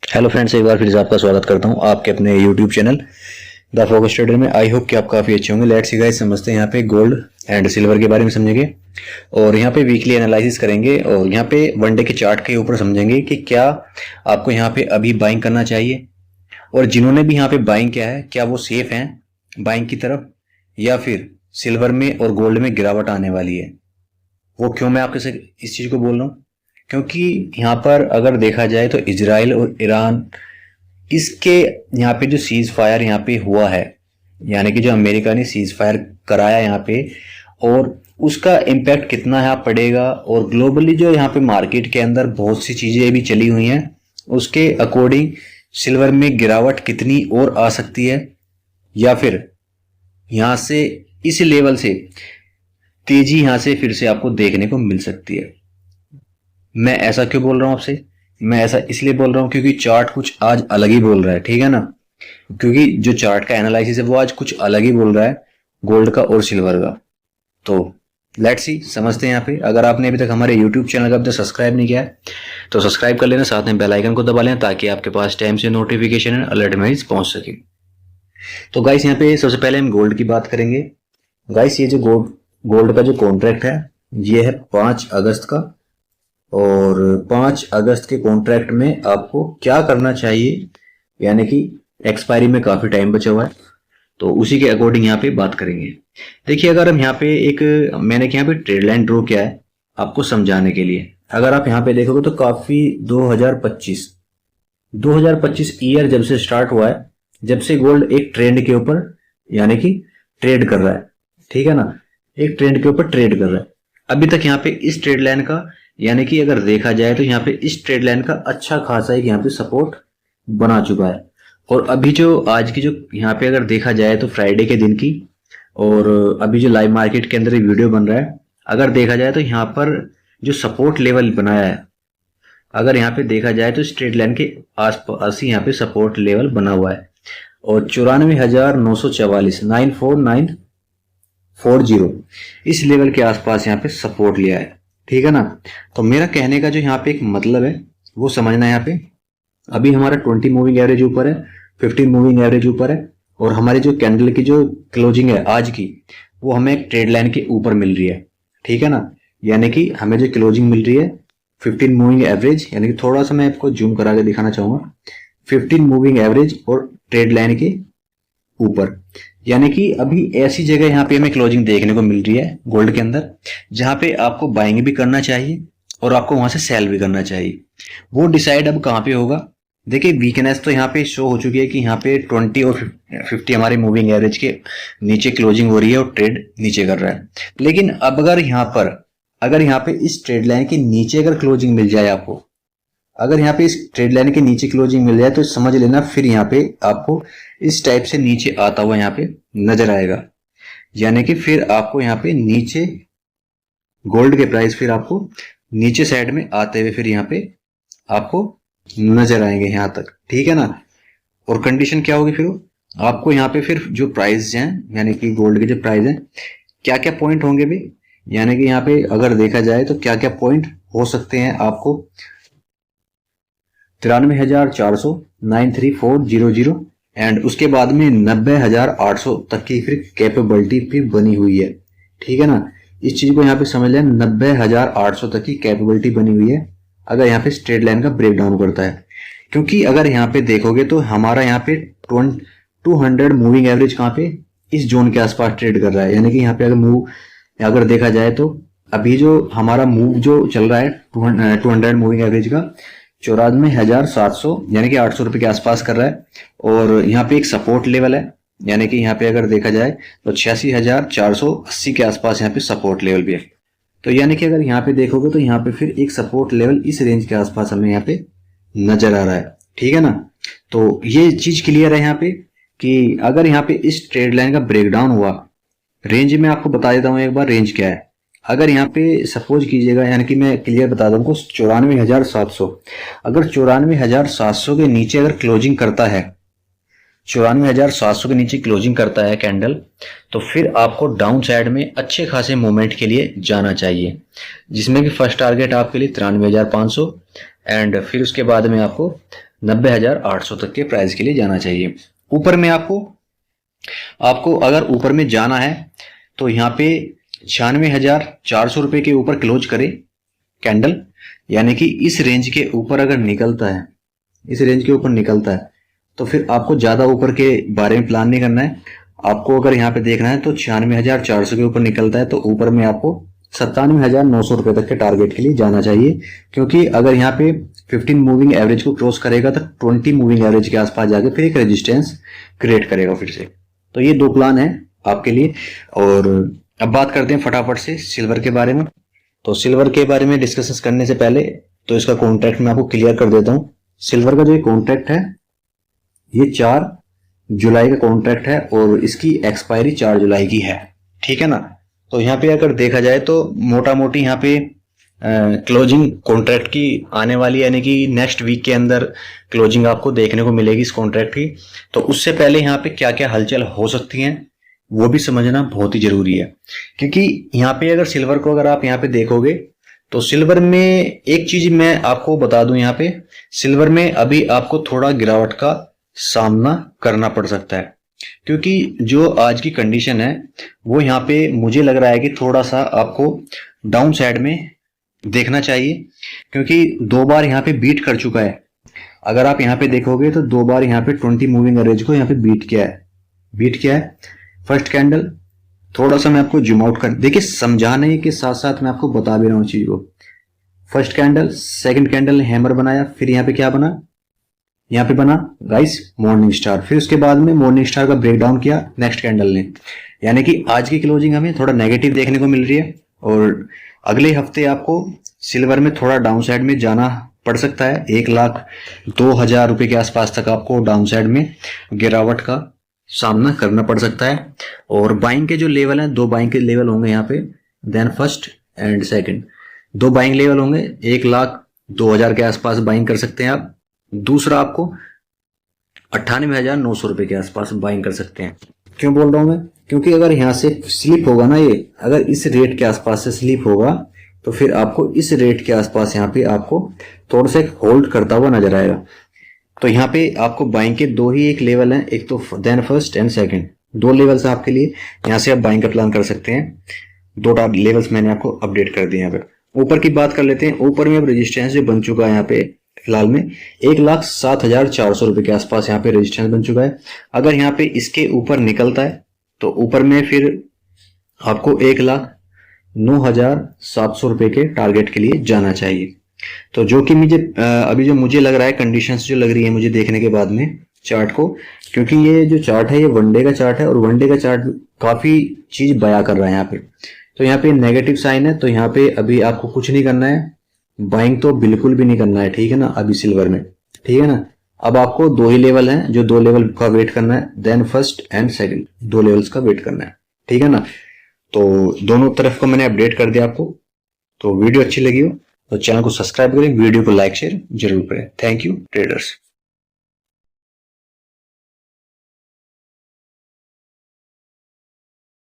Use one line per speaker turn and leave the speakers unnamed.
Hello friends, एक बार फिर से आपका स्वागत करता हूं आपके अपने YouTube channel the focus trader में। आई होप कि आप काफ़ी अच्छे होंगे। लेट्स सी गाइस, समझते हैं यहाँ पे गोल्ड एंड सिल्वर के बारे में समझेंगे और यहाँ पे वीकली एनालिसिस करेंगे और यहाँ पे वनडे के चार्ट के ऊपर समझेंगे कि क्या आपको यहाँ पे अभी बाइंग करना चाहिए और जिन्होंने भी यहाँ पे बाइंग किया है क्या वो सेफ हैं बाइंग की तरफ या फिर सिल्वर में और गोल्ड में गिरावट आने वाली है। वो क्यों मैं आपके से इस चीज़ को बोल रहा हूँ, क्योंकि यहाँ पर अगर देखा जाए तो इजराइल और ईरान इसके यहाँ पे जो सीज फायर यहाँ पे हुआ है, यानी कि जो अमेरिका ने सीज फायर कराया यहाँ पे, और उसका इम्पैक्ट कितना यहाँ पड़ेगा और ग्लोबली जो यहाँ पे मार्केट के अंदर बहुत सी चीज़ें भी चली हुई हैं उसके अकॉर्डिंग सिल्वर में गिरावट कितनी और आ सकती है या फिर यहाँ से इस लेवल से तेजी यहाँ से फिर से आपको देखने को मिल सकती है। मैं ऐसा क्यों बोल रहा हूँ आपसे, मैं ऐसा इसलिए बोल रहा हूँ क्योंकि चार्ट कुछ आज अलग ही बोल रहा है, ठीक है ना। क्योंकि जो चार्ट का एनालिसिस है वो आज कुछ अलग ही बोल रहा है गोल्ड का और सिल्वर का। तो लेट्स सी, समझते हैं यहाँ पे। अगर आपने अभी तक हमारे यूट्यूब चैनल का अभी तक सब्सक्राइब नहीं किया है तो सब्सक्राइब कर लेना, साथ में बेल आइकन को दबा लेना ताकि आपके पास टाइम से नोटिफिकेशन एंड अलर्ट मेल्स पहुंच सके। तो गाइस यहाँ पे सबसे पहले हम गोल्ड की बात करेंगे। गाइस ये जो गोल्ड का जो कॉन्ट्रैक्ट है ये है 5 अगस्त का, और 5 अगस्त के कॉन्ट्रैक्ट में आपको क्या करना चाहिए, यानी कि एक्सपायरी में काफ़ी टाइम बचा हुआ है तो उसी के अकॉर्डिंग यहाँ पे बात करेंगे। देखिए, अगर हम यहाँ पे मैंने यहाँ पे ट्रेड लाइन ड्रॉ किया है आपको समझाने के लिए। अगर आप यहाँ पे देखोगे तो काफ़ी 2025 ईयर जब से स्टार्ट हुआ है, जब से गोल्ड एक ट्रेंड के ऊपर यानी कि ट्रेड कर रहा है, ठीक है ना, एक ट्रेंड के ऊपर ट्रेड कर रहा है। अभी तक यहाँ पे इस ट्रेड लाइन का, यानी कि अगर देखा जाए तो यहाँ पे इस ट्रेड लाइन का अच्छा खासा एक यहाँ पे सपोर्ट बना चुका है। और अभी जो आज की जो यहाँ पे अगर देखा जाए तो फ्राइडे के दिन की, और अभी जो लाइव मार्केट के अंदर ये वीडियो बन रहा है, अगर देखा जाए तो यहाँ पर जो सपोर्ट लेवल बनाया है, अगर यहाँ पे देखा जाए तो इस ट्रेड लाइन के आसपास ही यहाँ पे सपोर्ट लेवल बना हुआ है और 94,944 94940 इस लेवल के आसपास यहाँ पे सपोर्ट लिया है, ठीक है ना। तो मेरा कहने का जो यहाँ पे एक मतलब है वो समझना है। यहाँ पे अभी हमारा 20 मूविंग एवरेज ऊपर है, 15 मूविंग एवरेज ऊपर है, और हमारी जो कैंडल की जो क्लोजिंग है आज की वो हमें एक ट्रेड लाइन के ऊपर मिल रही है, ठीक है ना। यानी कि हमें जो क्लोजिंग मिल रही है 15 मूविंग एवरेज, यानी कि थोड़ा सा मैं आपको जूम करा के दिखाना चाहूंगा, 15 मूविंग एवरेज और ट्रेड लाइन के ऊपर, यानी कि अभी ऐसी जगह यहाँ पे हमें क्लोजिंग देखने को मिल रही है गोल्ड के अंदर जहां पे आपको बाइंग भी करना चाहिए और आपको वहां से सेल भी करना चाहिए। वो डिसाइड अब कहाँ पे होगा। देखिए, वीकनेस तो यहाँ पे शो हो चुकी है कि यहाँ पे 20 और 50 हमारे मूविंग एवरेज के नीचे क्लोजिंग हो रही है और ट्रेड नीचे कर रहा है। लेकिन अब अगर यहाँ पे इस ट्रेड लाइन के नीचे अगर क्लोजिंग मिल जाए आपको, अगर यहाँ पे इस ट्रेड लाइन के नीचे क्लोजिंग मिल जाए तो समझ लेना फिर यहाँ पे आपको इस टाइप से नीचे आता हुआ यहाँ पे नजर आएगा, यानी कि फिर आपको यहाँ पे नीचे गोल्ड के प्राइस फिर आपको नीचे साइड में आते हुए फिर यहाँ पे आपको नजर आएंगे यहाँ तक, ठीक है ना। और कंडीशन क्या होगी, फिर आपको यहाँ पे फिर जो प्राइस हैं यानी कि गोल्ड के जो प्राइस हैं क्या क्या पॉइंट होंगे भी, यानी कि यहाँ पे अगर देखा जाए तो क्या क्या पॉइंट हो सकते हैं आपको 93,400 93400 एंड उसके बाद में 90,800 तक की फिर कैपेबिलिटी फिर बनी हुई है, ठीक है ना। इस चीज को यहाँ पे समझ लें, 90,800 तक की कैपेबिलिटी बनी हुई है अगर यहाँ पे स्ट्रेट लाइन का ब्रेक डाउन करता है। क्योंकि अगर यहाँ पे देखोगे तो हमारा यहाँ पे 200 मूविंग एवरेज कहाँ पे इस जोन के आसपास ट्रेड कर रहा है, यानी कि यहाँ पे अगर देखा जाए तो अभी जो हमारा मूव जो चल रहा है 200 मूविंग एवरेज का 94,700 यानी कि 800 रुपए के आसपास कर रहा है, और यहाँ पे एक सपोर्ट लेवल है, यानी कि यहाँ पे अगर देखा जाए तो 86,480 के आसपास यहाँ पे सपोर्ट लेवल भी है। तो यानी कि अगर यहाँ पे देखोगे तो यहाँ पे फिर एक सपोर्ट लेवल इस रेंज के आसपास हमें यहाँ पे नजर आ रहा है, ठीक है ना। तो ये चीज क्लियर है यहाँ पे कि अगर यहाँ पे इस ट्रेड लाइन का ब्रेकडाउन हुआ, रेंज में आपको बता देता हूँ एक बार रेंज क्या है। अगर यहाँ पे सपोज कीजिएगा, यानी कि मैं क्लियर बता दूं 94,700, अगर 94,700 के नीचे अगर क्लोजिंग करता है, 94,700 के नीचे क्लोजिंग करता है कैंडल, तो फिर आपको डाउन साइड में अच्छे खासे मूवमेंट के लिए जाना चाहिए, जिसमें कि फर्स्ट टारगेट आपके लिए 93,500 एंड फिर उसके बाद में आपको 90,800 तक के प्राइस के लिए जाना चाहिए। ऊपर में आपको अगर ऊपर में जाना है तो यहाँ पे 96,400 रुपए के ऊपर क्लोज करे कैंडल, यानी कि इस रेंज के ऊपर अगर निकलता है, इस रेंज के ऊपर निकलता है तो फिर आपको ज्यादा ऊपर के बारे में प्लान नहीं करना है। आपको अगर यहाँ पे देखना है तो 96,400 के ऊपर निकलता है तो ऊपर में आपको 97,900 रुपए तक के टारगेट के लिए जाना चाहिए, क्योंकि अगर यहाँ पे 15 मूविंग एवरेज को क्रॉस करेगा तो 20 मूविंग एवरेज के आसपास जाके फिर एक रेजिस्टेंस क्रिएट करेगा फिर से। तो ये दो प्लान है आपके लिए। और अब बात करते हैं फटाफट से सिल्वर के बारे में। तो सिल्वर के बारे में डिस्कस करने से पहले तो इसका कॉन्ट्रैक्ट मैं आपको क्लियर कर देता हूँ। सिल्वर का जो ये कॉन्ट्रैक्ट है ये 4 जुलाई का कॉन्ट्रैक्ट है और इसकी एक्सपायरी 4 जुलाई की है, ठीक है ना। तो यहाँ पे अगर देखा जाए तो मोटा मोटी यहाँ पे क्लोजिंग कॉन्ट्रैक्ट की आने वाली, यानी कि नेक्स्ट वीक के अंदर क्लोजिंग आपको देखने को मिलेगी इस कॉन्ट्रैक्ट की। तो उससे पहले यहाँ पे क्या क्या हलचल हो सकती हैं वो भी समझना बहुत ही जरूरी है, क्योंकि यहाँ पे अगर सिल्वर को अगर आप यहाँ पे देखोगे तो सिल्वर में एक चीज मैं आपको बता दूं, यहाँ पे सिल्वर में अभी आपको थोड़ा गिरावट का सामना करना पड़ सकता है, क्योंकि जो आज की कंडीशन है वो यहाँ पे मुझे लग रहा है कि थोड़ा सा आपको डाउन साइड में देखना चाहिए, क्योंकि 2 बार यहाँ पे बीट कर चुका है। अगर आप यहाँ पे देखोगे तो 2 बार यहाँ पे 20 मूविंग एवरेज को यहाँ पे बीट किया है। फर्स्ट कैंडल थोड़ा सा मैं आपको जूम आउट कर, देखिए समझाने के साथ साथ मैं आपको बता भी रहा हूँ चीज को। फर्स्ट कैंडल, सेकंड कैंडल ने हैमर बनाया, फिर यहाँ पे क्या बना, यहाँ पे बना गाइस मॉर्निंग स्टार, फिर उसके बाद में मॉर्निंग स्टार का ब्रेकडाउन किया नेक्स्ट कैंडल ने। यानी कि आज की क्लोजिंग हमें थोड़ा नेगेटिव देखने को मिल रही है और अगले हफ्ते आपको सिल्वर में थोड़ा डाउन साइड में जाना पड़ सकता है। 1,02,000 रुपए के आसपास तक आपको डाउन साइड में गिरावट का सामना करना पड़ सकता है। और बाइंग के जो लेवल हैं, 2 बाइंग के लेवल होंगे यहाँ पे, then first and second 2 buying level होंगे। 1,02,000 के आसपास बाइंग कर सकते हैं आप। दूसरा आपको 98,900 रुपए के आसपास बाइंग कर सकते हैं। क्यों बोल रहा हूं मैं, क्योंकि अगर यहाँ से स्लिप होगा ना, ये अगर इस रेट के आसपास से स्लिप होगा तो फिर आपको इस रेट के आसपास यहाँ पे आपको थोड़ा सा होल्ड करता हुआ नजर आएगा। तो यहाँ पे आपको बाइंग के 2 ही एक लेवल हैं, एक तो then first and second, 2 levels हैं आपके लिए। यहाँ से आप बाइंग का प्लान कर सकते हैं। 2 लेवल्स मैंने आपको अपडेट कर दिए। यहाँ पे ऊपर की बात कर लेते हैं। ऊपर में अब रेजिस्टेंस जो बन चुका है यहाँ पे फिलहाल में 1,07,400 रुपए के आसपास यहाँ पे रेजिस्टेंस बन चुका है। अगर यहाँ पे इसके ऊपर निकलता है तो ऊपर में फिर आपको 1,09,700 रुपए के टारगेट के लिए जाना चाहिए। तो जो कि मुझे लग रहा है, कंडीशंस जो लग रही है मुझे देखने के बाद में चार्ट को, क्योंकि ये जो चार्ट है ये वनडे का चार्ट है और वनडे का चार्ट काफी चीज बयां कर रहा है यहाँ पे। तो यहाँ पे नेगेटिव साइन है, तो यहाँ पे अभी आपको कुछ नहीं करना है, बाइंग तो बिल्कुल भी नहीं करना है, ठीक है ना, अभी सिल्वर में, ठीक है ना। अब आपको 2 ही लेवल हैं, जो 2 लेवल का वेट करना है, then first and second 2 levels का वेट करना है, ठीक है ना। तो दोनों तरफ को मैंने अपडेट कर दिया आपको। तो वीडियो अच्छी लगी हो तो चैनल को सब्सक्राइब करें, वीडियो को लाइक शेयर जरूर करें। Thank you traders.